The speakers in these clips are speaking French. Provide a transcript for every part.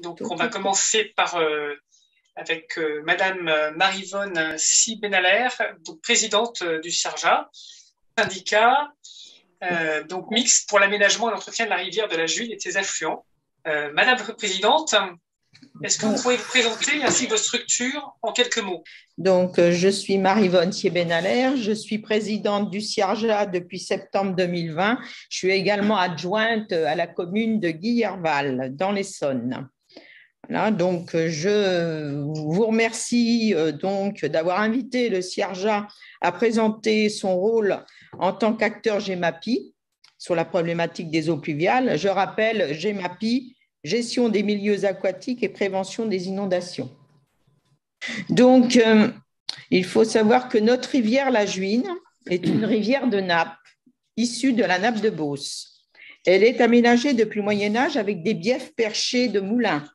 Donc, on va commencer avec Madame Maryvonne Sy-Benhaler, donc présidente du CIRJA, syndicat donc mixte pour l'aménagement et l'entretien de la rivière de la Juine et de ses affluents. Madame la présidente, est-ce que vous pourriez vous présenter ainsi que vos structures en quelques mots? Donc, je suis Maryvonne Sy-Benhaler, je suis présidente du CIRJA depuis septembre 2020. Je suis également adjointe à la commune de Guillerval, dans l'Essonne. Voilà, donc je vous remercie donc d'avoir invité le CIRJA à présenter son rôle en tant qu'acteur GEMAPI sur la problématique des eaux pluviales. Je rappelle GEMAPI, gestion des milieux aquatiques et prévention des inondations. Donc, il faut savoir que notre rivière, la Juine, est une rivière de nappe issue de la nappe de Beauce. Elle est aménagée depuis le Moyen-Âge avec des biefs perchés de moulins.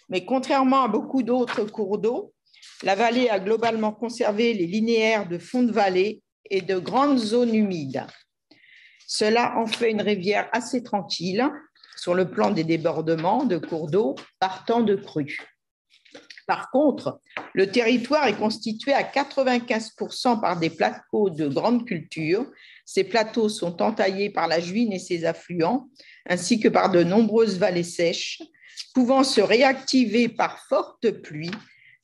Mais contrairement à beaucoup d'autres cours d'eau, la vallée a globalement conservé les linéaires de fond de vallée et de grandes zones humides. Cela en fait une rivière assez tranquille sur le plan des débordements de cours d'eau partant de crues. Par contre, le territoire est constitué à 95% par des plateaux de grande culture. Ces plateaux sont entaillés par la Juine et ses affluents, ainsi que par de nombreuses vallées sèches, pouvant se réactiver par forte pluie.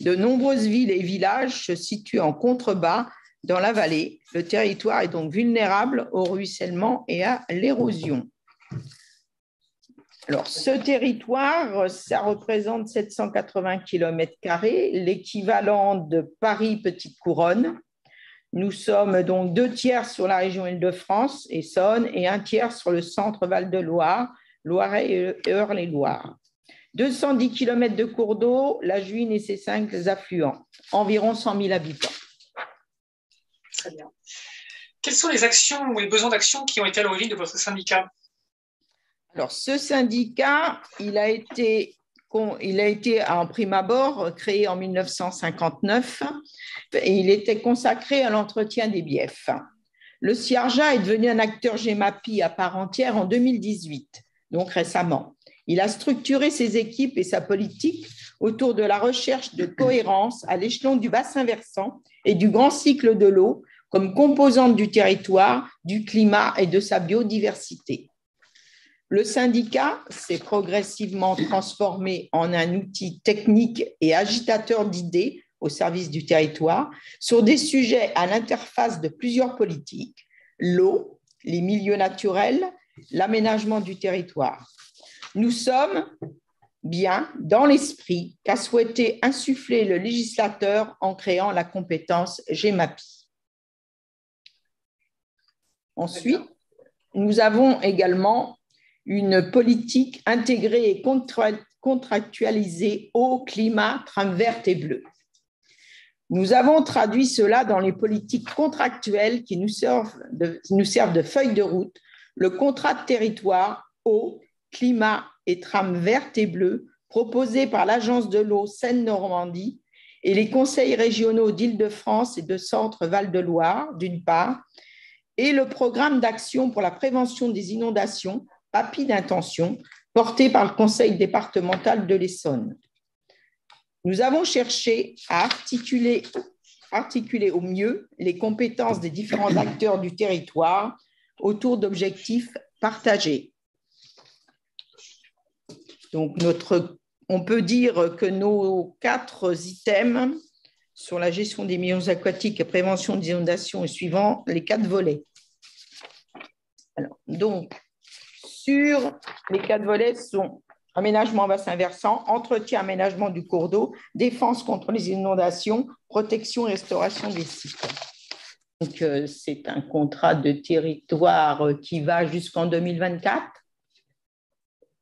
De nombreuses villes et villages se situent en contrebas dans la vallée. Le territoire est donc vulnérable au ruissellement et à l'érosion. Alors, ce territoire, ça représente 780 km², l'équivalent de Paris Petite Couronne. Nous sommes donc 2/3 sur la région Île-de-France, Essonne, et 1/3 sur le centre Val-de-Loire, Loiret et Eure-et-Loir. 210 km de cours d'eau, la Juine et ses 5 affluents, environ 100 000 habitants. Très bien. Quelles sont les actions ou les besoins d'action qui ont été à l'origine de votre syndicat? Alors, ce syndicat, il a été en prime abord créé en 1959 et il était consacré à l'entretien des biefs. Le CIRJA est devenu un acteur GEMAPI à part entière en 2018, donc récemment. Il a structuré ses équipes et sa politique autour de la recherche de cohérence à l'échelon du bassin versant et du grand cycle de l'eau comme composante du territoire, du climat et de sa biodiversité. Le syndicat s'est progressivement transformé en un outil technique et agitateur d'idées au service du territoire sur des sujets à l'interface de plusieurs politiques, l'eau, les milieux naturels, l'aménagement du territoire. Nous sommes bien dans l'esprit qu'a souhaité insuffler le législateur en créant la compétence GEMAPI. Ensuite, nous avons également une politique intégrée et contractualisée eau, climat, trame verte et bleue. Nous avons traduit cela dans les politiques contractuelles qui nous servent de feuille de route, le contrat de territoire eau, climat et trame verte et bleue proposé par l'Agence de l'eau Seine-Normandie et les conseils régionaux d'Île-de-France et de Centre Val-de-Loire, d'une part, et le programme d'action pour la prévention des inondations, PAPI d'intention, porté par le conseil départemental de l'Essonne. Nous avons cherché à articuler au mieux les compétences des différents acteurs du territoire autour d'objectifs partagés. Donc, on peut dire que nos 4 items sur la gestion des milieux aquatiques et prévention des inondations est suivant les 4 volets. Alors, donc, sur les 4 volets sont aménagement bassin versant, entretien, aménagement du cours d'eau, défense contre les inondations, protection et restauration des sites. Donc, c'est un contrat de territoire qui va jusqu'en 2024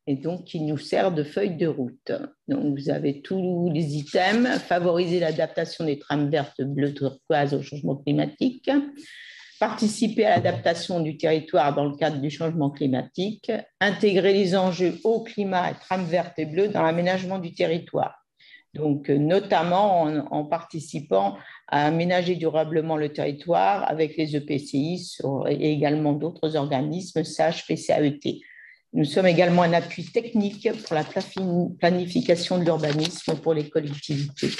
et donc qui nous sert de feuille de route. Donc, vous avez tous les items, favoriser l'adaptation des trames vertes, bleues, turquoises au changement climatique, participer à l'adaptation du territoire dans le cadre du changement climatique, intégrer les enjeux eau, climat et trames vertes et bleues dans l'aménagement du territoire. Donc, notamment en participant à aménager durablement le territoire avec les EPCI et également d'autres organismes, CHP, CAET. Nous sommes également un appui technique pour la planification de l'urbanisme pour les collectivités.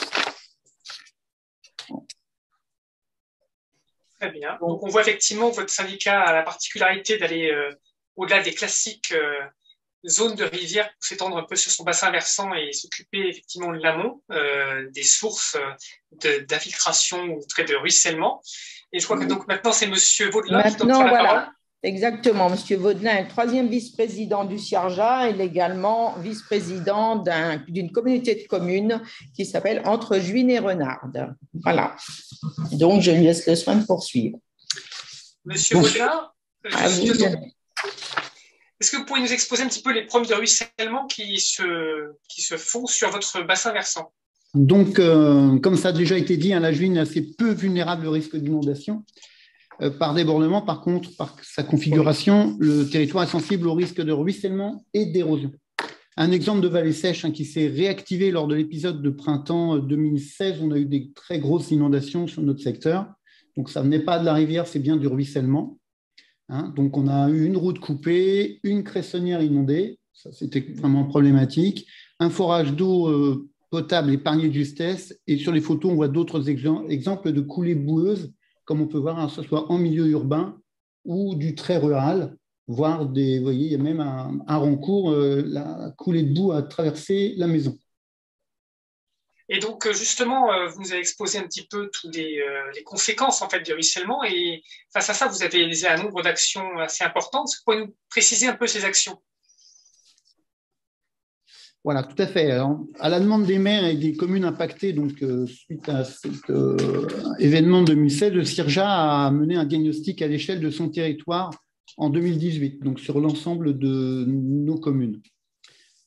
Très bien. Donc, on voit effectivement votre syndicat a la particularité d'aller au-delà des classiques zones de rivière pour s'étendre un peu sur son bassin versant et s'occuper effectivement de l'amont, des sources d'infiltration ou de ruissellement. Et je crois que donc maintenant, c'est Monsieur Vaudelin qui doit prendre la parole. Exactement. Monsieur Vaudelin est le troisième vice-président du CIRJA. Il est également vice-président d'une communauté de communes qui s'appelle Entre Juines et Renardes. Voilà. Donc, je lui laisse le soin de poursuivre. Monsieur Vaudelin, est-ce que vous pourriez nous exposer un petit peu les problèmes de ruissellement qui se font sur votre bassin versant? Donc, comme ça a déjà été dit, la Juine est assez peu vulnérable au risque d'inondation. Par débordement, par contre, par sa configuration, le territoire est sensible au risque de ruissellement et d'érosion. Un exemple de vallée sèche qui s'est réactivé lors de l'épisode de printemps 2016, on a eu des très grosses inondations sur notre secteur. Donc, ça ne venait pas de la rivière, c'est bien du ruissellement. Donc, on a eu une route coupée, une cressonnière inondée, ça c'était vraiment problématique, un forage d'eau potable épargné de justesse, et sur les photos, on voit d'autres exemples de coulées boueuses, comme on peut voir, que ce soit en milieu urbain ou du très rural, voire vous voyez, il y a même un rencourt, la coulée de boue a traversé la maison. Et donc, justement, vous nous avez exposé un petit peu toutes les conséquences en fait, du ruissellement. Et face à ça, vous avez réalisé un nombre d'actions assez importantes. Vous pouvez nous préciser un peu ces actions? Voilà, tout à fait. Alors, à la demande des maires et des communes impactées, donc, suite à cet événement de 2016, le CIRJA a mené un diagnostic à l'échelle de son territoire en 2018, donc sur l'ensemble de nos communes.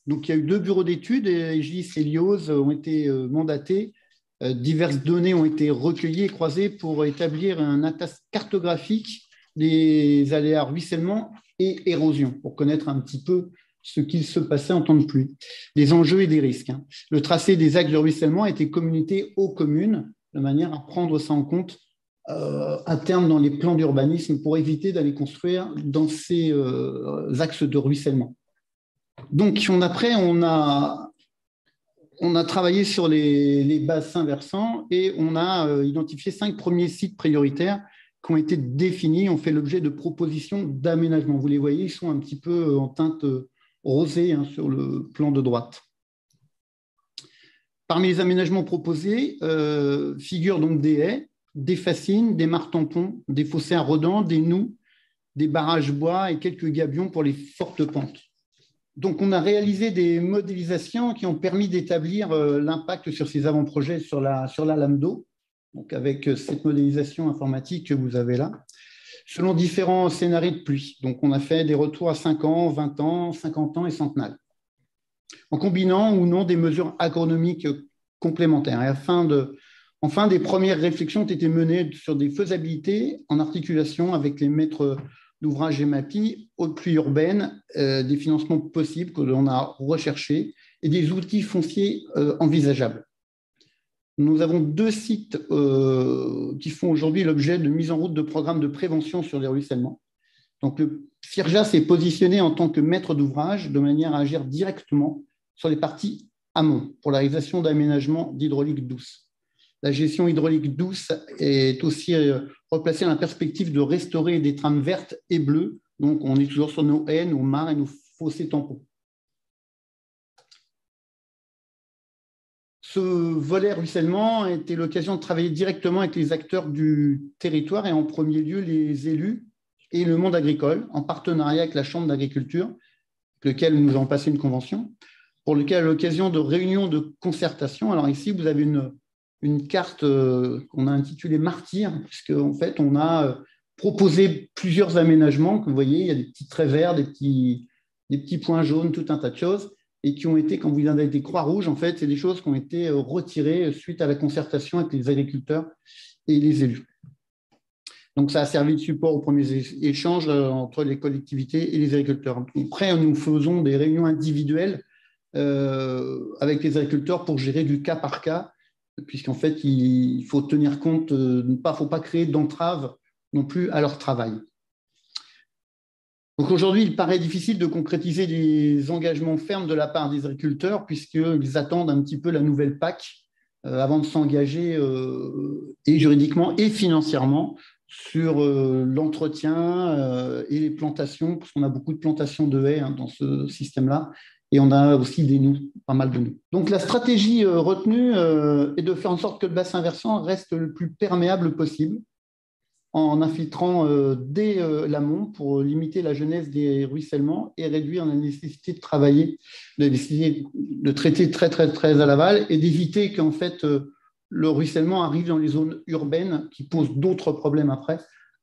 Donc, il y a eu 2 bureaux d'études, EGIS et LIOS ont été mandatés. Diverses données ont été recueillies et croisées pour établir un atlas cartographique des aléas ruissellement et érosion, pour connaître un petit peu ce qu'il se passait en temps de pluie, les enjeux et des risques. Le tracé des axes de ruissellement a été communiqué aux communes de manière à prendre ça en compte à terme dans les plans d'urbanisme pour éviter d'aller construire dans ces axes de ruissellement. Donc, après, on a travaillé sur les bassins versants et on a identifié 5 premiers sites prioritaires qui ont été définis, ont fait l'objet de propositions d'aménagement. Vous les voyez, ils sont un petit peu en teinte rosée sur le plan de droite. Parmi les aménagements proposés figurent donc des haies, des fascines, des mares tampons, des fossés à rodents, des noues, des barrages bois et quelques gabions pour les fortes pentes. Donc, on a réalisé des modélisations qui ont permis d'établir l'impact sur ces avant-projets sur la lame d'eau, donc avec cette modélisation informatique que vous avez là, selon différents scénarios de pluie. Donc, on a fait des retours à 5 ans, 20 ans, 50 ans et centennales, en combinant ou non des mesures agronomiques complémentaires. Et enfin, des premières réflexions ont été menées sur des faisabilités en articulation avec les maîtres d'ouvrage et MAPI, haute pluie urbaine, des financements possibles que l'on a recherchés et des outils fonciers envisageables. Nous avons 2 sites qui font aujourd'hui l'objet de mise en route de programmes de prévention sur les ruissellements. Donc, le CIRJA s'est positionné en tant que maître d'ouvrage de manière à agir directement sur les parties amont pour la réalisation d'aménagements d'hydraulique douce. La gestion hydraulique douce est aussi replacée dans la perspective de restaurer des trames vertes et bleues. Donc, on est toujours sur nos haies, nos mares et nos fossés tampons. Ce volet ruissellement a été l'occasion de travailler directement avec les acteurs du territoire et en premier lieu les élus et le monde agricole, en partenariat avec la Chambre d'agriculture, avec lequel nous avons passé une convention, pour lequel à l'occasion de réunions de concertation. Alors ici, vous avez une carte qu'on a intitulée Martyr, puisqu'en fait, on a proposé plusieurs aménagements. Vous voyez, il y a des petits traits verts, des petits points jaunes, tout un tas de choses, et qui ont été, quand vous avez des croix rouges, en fait, c'est des choses qui ont été retirées suite à la concertation avec les agriculteurs et les élus. Donc, ça a servi de support aux premiers échanges entre les collectivités et les agriculteurs. Après, nous faisons des réunions individuelles avec les agriculteurs pour gérer du cas par cas, puisqu'en fait, il faut tenir compte, faut pas créer d'entraves non plus à leur travail. Donc aujourd'hui, il paraît difficile de concrétiser des engagements fermes de la part des agriculteurs puisqu'ils attendent un petit peu la nouvelle PAC avant de s'engager et juridiquement et financièrement sur l'entretien et les plantations, parce qu'on a beaucoup de plantations de haies dans ce système-là, et on a aussi des noues, pas mal de noues. Donc la stratégie retenue est de faire en sorte que le bassin versant reste le plus perméable possible, en infiltrant dès l'amont pour limiter la jeunesse des ruissellements et réduire la nécessité de travailler, de traiter très, très, très à l'aval et d'éviter qu'en fait le ruissellement arrive dans les zones urbaines qui posent d'autres problèmes après.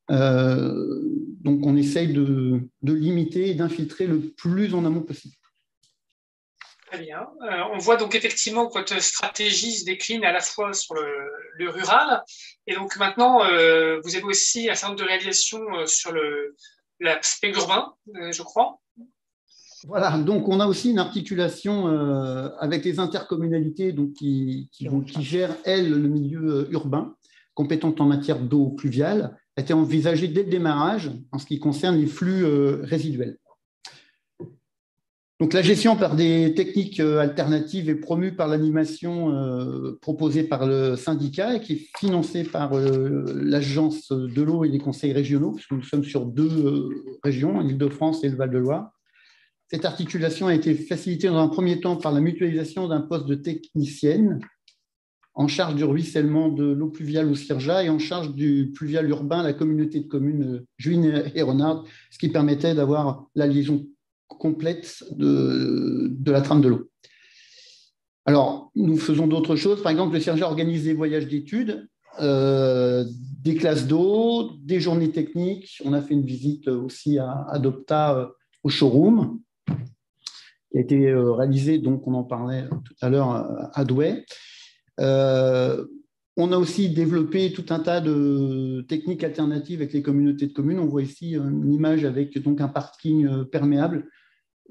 Donc on essaye de limiter et d'infiltrer le plus en amont possible. Très bien. On voit donc effectivement que votre stratégie se décline à la fois sur le rural, et donc maintenant, vous avez aussi un certain nombre de réalisations sur l'aspect urbain, je crois. Voilà, donc on a aussi une articulation avec les intercommunalités donc qui gèrent, elles, le milieu urbain, compétentes en matière d'eau pluviale, a été envisagée dès le démarrage en ce qui concerne les flux résiduels. Donc, la gestion par des techniques alternatives est promue par l'animation proposée par le syndicat et qui est financée par l'Agence de l'eau et les conseils régionaux, puisque nous sommes sur 2 régions, l'Île-de-France et le Val-de-Loire. Cette articulation a été facilitée dans un premier temps par la mutualisation d'un poste de technicienne en charge du ruissellement de l'eau pluviale au Cirja et en charge du pluvial urbain, la communauté de communes Juin et Renard, ce qui permettait d'avoir la liaison complète de la trame de l'eau. Alors, nous faisons d'autres choses. Par exemple, le Cirja organise des voyages d'études, des classes d'eau, des journées techniques. On a fait une visite aussi à Dopta au showroom, qui a été réalisée, donc on en parlait tout à l'heure, à Douai. On a aussi développé tout un tas de techniques alternatives avec les communautés de communes. On voit ici une image avec donc un parking perméable.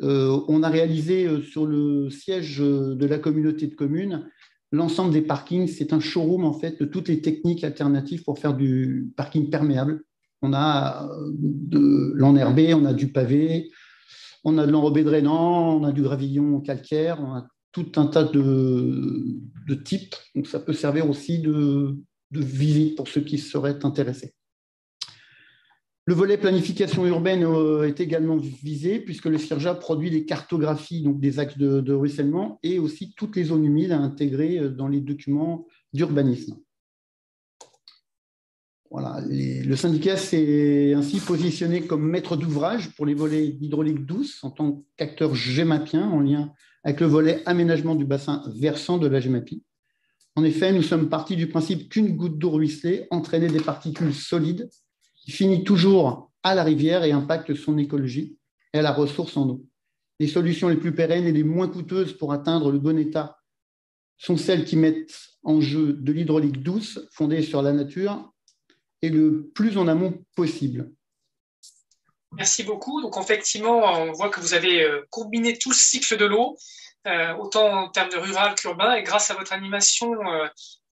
On a réalisé sur le siège de la communauté de communes l'ensemble des parkings. C'est un showroom en fait de toutes les techniques alternatives pour faire du parking perméable. On a de l'enherbé, on a du pavé, on a de l'enrobé drainant, on a du gravillon calcaire, on a tout un tas de types. Donc ça peut servir aussi de visite pour ceux qui seraient intéressés. Le volet planification urbaine est également visé puisque le Cirja produit des cartographies donc des axes de ruissellement et aussi toutes les zones humides à intégrer dans les documents d'urbanisme. Voilà, le syndicat s'est ainsi positionné comme maître d'ouvrage pour les volets d'hydraulique douce en tant qu'acteur GEMAPien en lien avec le volet aménagement du bassin versant de la GEMAPI. En effet, nous sommes partis du principe qu'une goutte d'eau ruisselée entraînait des particules solides qui finit toujours à la rivière et impacte son écologie et la ressource en eau. Les solutions les plus pérennes et les moins coûteuses pour atteindre le bon état sont celles qui mettent en jeu de l'hydraulique douce fondée sur la nature et le plus en amont possible. Merci beaucoup. Donc, effectivement, on voit que vous avez combiné tout le cycle de l'eau, autant en termes de rural qu'urbain, et grâce à votre animation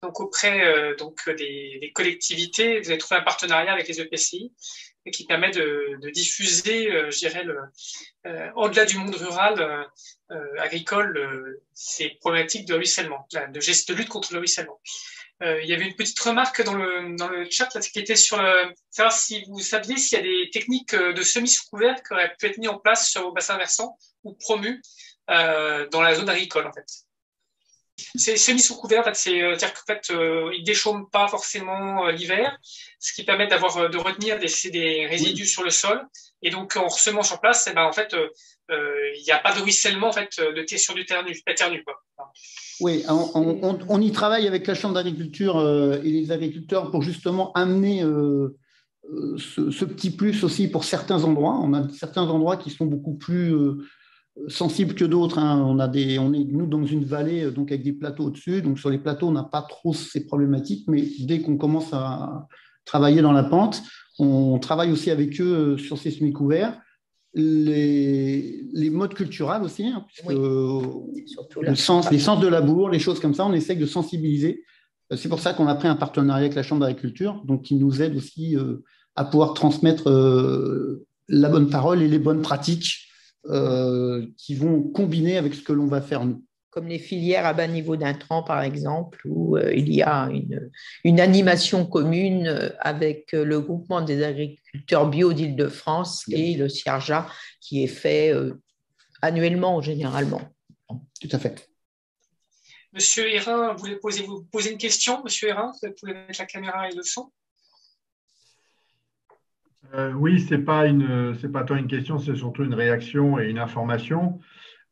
donc auprès des collectivités, vous avez trouvé un partenariat avec les EPCI et qui permet de diffuser, je dirais, au-delà du monde rural agricole, ces problématiques de ruissellement, de lutte contre le ruissellement. Il y avait une petite remarque dans le chat là, qui était sur savoir si vous saviez s'il y a des techniques de semis sous couvert qui auraient pu être mises en place sur vos bassins versants ou promues dans la zone agricole en fait. C'est semis sous couvert, en fait, c'est-à-dire qu'en fait, ils ne déchaument pas forcément l'hiver, ce qui permet de retenir des résidus sur le sol. Et donc, en ressemant sur place, en fait, il n'y a pas de ruissellement en fait, sur du ternu, quoi. Oui, on y travaille avec la Chambre d'agriculture et les agriculteurs pour justement amener ce petit plus aussi pour certains endroits. On a certains endroits qui sont beaucoup plus sensibles que d'autres. Hein. On est, nous, dans une vallée donc avec des plateaux au-dessus. Donc, sur les plateaux, on n'a pas trop ces problématiques. Mais dès qu'on commence à travailler dans la pente, on travaille aussi avec eux sur ces semi-couverts. Les modes culturels aussi, hein, puisque oui, les sens de labour, les choses comme ça, on essaye de sensibiliser. C'est pour ça qu'on a pris un partenariat avec la Chambre d'agriculture, donc qui nous aide aussi à pouvoir transmettre la bonne parole et les bonnes pratiques qui vont combiner avec ce que l'on va faire nous. Comme les filières à bas niveau d'intrants, par exemple, où il y a une animation commune avec le groupement des agriculteurs bio d'Île-de-France et le CIARJA, qui est fait annuellement ou généralement. Tout à fait. Monsieur Hérin, vous voulez vous poser une question, Monsieur Hérin? Vous pouvez mettre la caméra et le son. Oui, c'est pas tant une question, c'est surtout une réaction et une information.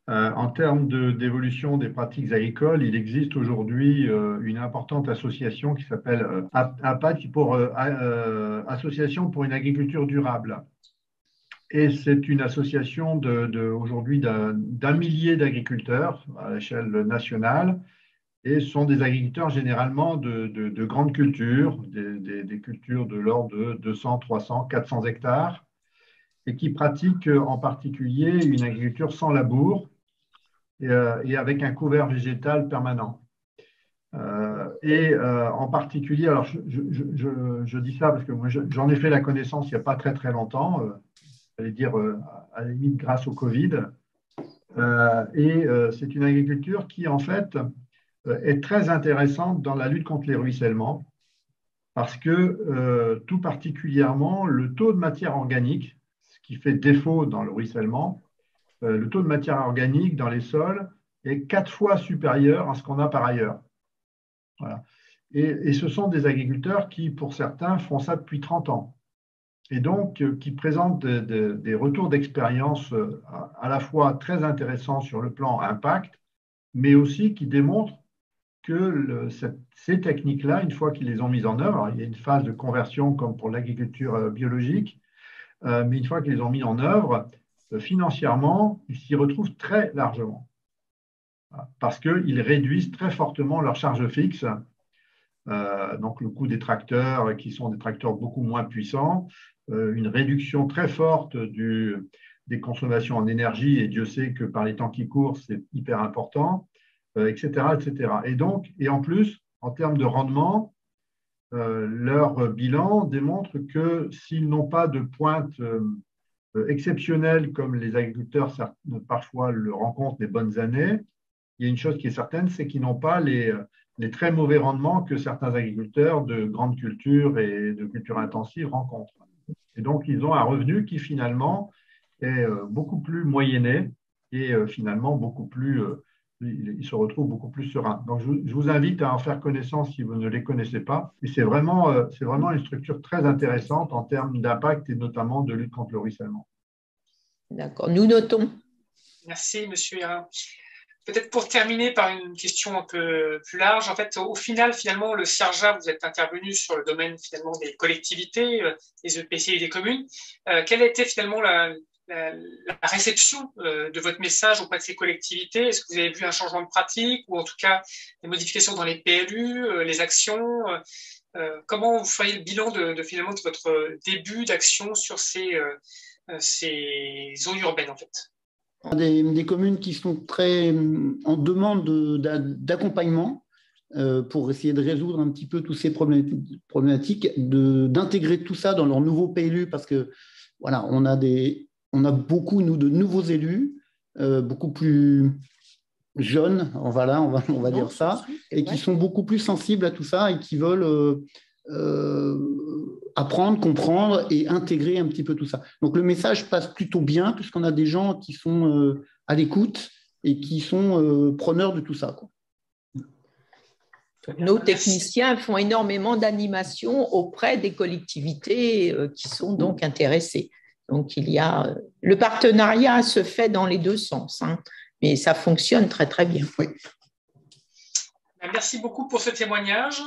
En termes d'évolution des pratiques agricoles, il existe aujourd'hui une importante association qui s'appelle APAD, Association pour une agriculture durable. Et c'est une association aujourd'hui d'un millier d'agriculteurs à l'échelle nationale. Et ce sont des agriculteurs généralement de grandes cultures, des cultures de l'ordre de 200, 300, 400 hectares, et qui pratiquent en particulier une agriculture sans labour et avec un couvert végétal permanent. En particulier, alors je dis ça parce que moi j'en ai fait la connaissance il n'y a pas très très longtemps, j'allais dire à la limite grâce au Covid. C'est une agriculture qui en fait est très intéressante dans la lutte contre les ruissellements parce que tout particulièrement le taux de matière organique, ce qui fait défaut dans le ruissellement, le taux de matière organique dans les sols est 4 fois supérieur à ce qu'on a par ailleurs. Voilà. Et ce sont des agriculteurs qui, pour certains, font ça depuis 30 ans. Et donc, qui présentent des retours d'expérience à la fois très intéressants sur le plan impact, mais aussi qui démontrent que ces techniques-là, une fois qu'ils les ont mises en œuvre, alors il y a une phase de conversion comme pour l'agriculture biologique, mais une fois qu'ils les ont mis en œuvre, financièrement, ils s'y retrouvent très largement parce qu'ils réduisent très fortement leurs charges fixes. Donc le coût des tracteurs, qui sont des tracteurs beaucoup moins puissants, une réduction très forte des consommations en énergie, et Dieu sait que par les temps qui courent, c'est hyper important, etc., etc. Et en plus, en termes de rendement, leur bilan démontre que s'ils n'ont pas de pointe exceptionnelle comme les agriculteurs parfois le rencontrent les bonnes années, il y a une chose qui est certaine, c'est qu'ils n'ont pas les très mauvais rendements que certains agriculteurs de grandes cultures et de cultures intensives rencontrent. Et donc, ils ont un revenu qui finalement est beaucoup plus moyenné et finalement beaucoup plus, ils se retrouvent beaucoup plus sereins. Donc, je vous invite à en faire connaissance si vous ne les connaissez pas. Et c'est vraiment une structure très intéressante en termes d'impact et notamment de lutte contre le ruissellement. D'accord, nous notons. Merci, Monsieur Hérin. Peut-être pour terminer par une question un peu plus large, en fait, au final, finalement, le CIARJA, vous êtes intervenu sur le domaine finalement des collectivités, des EPCI et des communes. Quelle a été finalement la réception de votre message auprès de ces collectivités? Est-ce que vous avez vu un changement de pratique ou en tout cas des modifications dans les PLU, les actions? Comment vous feriez le bilan finalement de votre début d'action sur ces zones urbaines en fait? Des communes qui sont très en demande d'accompagnement pour essayer de résoudre un petit peu toutes ces problématiques, d'intégrer tout ça dans leur nouveau PLU parce que voilà, on a beaucoup de nouveaux élus, beaucoup plus jeunes, on va dire ça, et qui sont beaucoup plus sensibles à tout ça et qui veulent apprendre, comprendre et intégrer un petit peu tout ça. Donc, le message passe plutôt bien puisqu'on a des gens qui sont à l'écoute et qui sont preneurs de tout ça, quoi. Nos techniciens font énormément d'animation auprès des collectivités qui sont donc intéressées. Donc, le partenariat se fait dans les deux sens, hein, mais ça fonctionne très, très bien. Oui. Merci beaucoup pour ce témoignage.